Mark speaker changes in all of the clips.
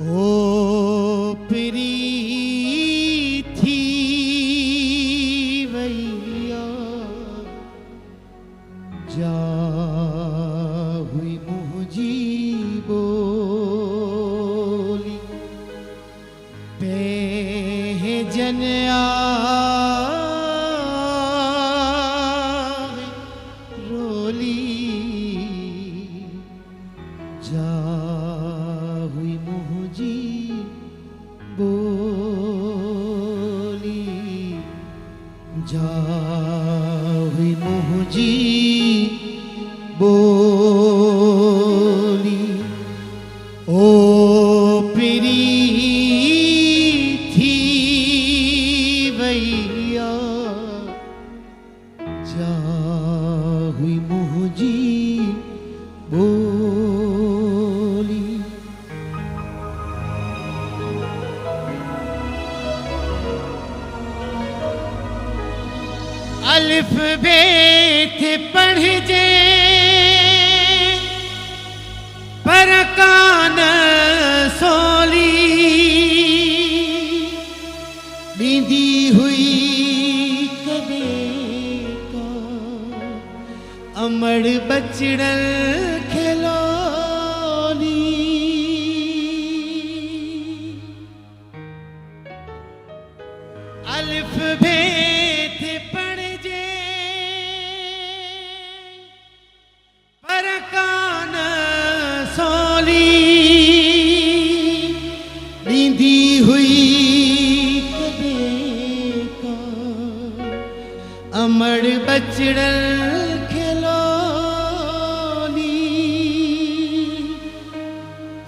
Speaker 1: ओ प्रीति वैया जा हुई मुझी बोली जन रोली जा हुई मुझी बोली जा हुई मुझी बोली ओ प्रीति वैया जा हुई मुझी बोली। अलिफ बेत पढ़ जे पर कान सोली नींदी हुई कदे का अमड़ बचड़ल खिलौनी। अलिफ बेत पढ़ जे पर कान सोली नींदी हुई कदे का अमड़ बचड़ल खिलौनी।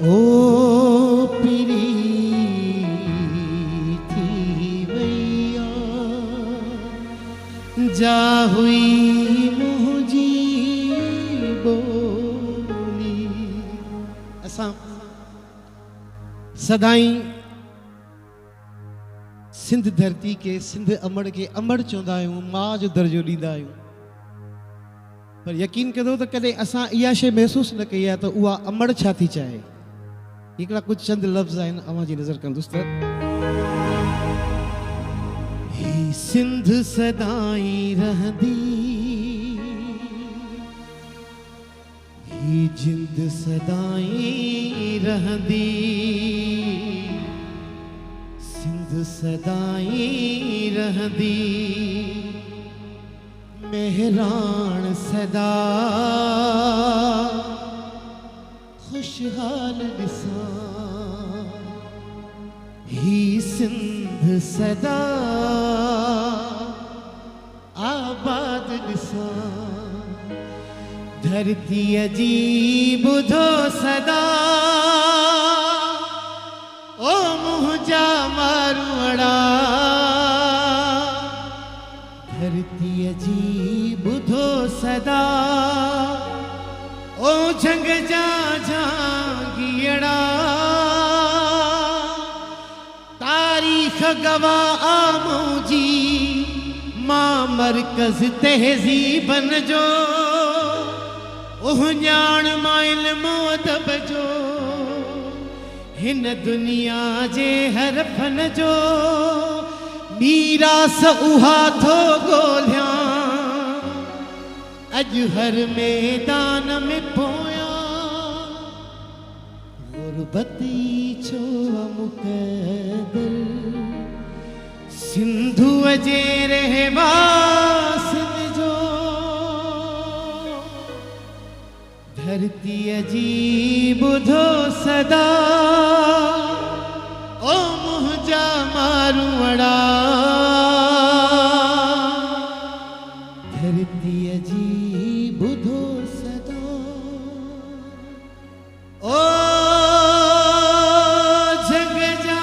Speaker 1: ओ प्रीति वैया जा हुई मुझी बोली। असां सदाई सिंध धरती के सिंध अमड़ के अमड़ चवंदा आहियूं, मां जो दर्जो ॾींदा आहियूं, पर यकीन करो त कॾहिं असां इहा शइ महसूस न कई आहे त उहा अमड़ छा थी चाहे। हिकिड़ा कुझु चंद लफ़्ज़ आहिनि, अवां जी नज़र कंदुसि त ही सिंध सदाई रहंदी ही जिंद सदाई रहंदी सिंध सदाई रहंदी मेहरान सदा खुशहाल ॾिसां ही सिंध सदा आबाद ॾिसां धरतीअ जी ॿुधो सदा ओ मुंहिंजा मारवाड़ा धरतीअ जी ॿुधो सदा ओ झंग जा झांगियड़ा तारीख़ गवाह मुंहिंजी मां मरकज़ तहज़ीबन जो ओह ॼाण मां इल्मो अदब जो हिन दुनिया जे हर फन जो मीरास उहा थो ॻोल्हियां अॼु हर मैदान में पोयां गुरबती छो मुक़दर सिंधुअ जे रहवासिन जो धरतीअ जी ॿुधो सदा ओ मुंहिंजा मारवाड़ा धरतीअ जी ॿुधो सदा ओ जग जा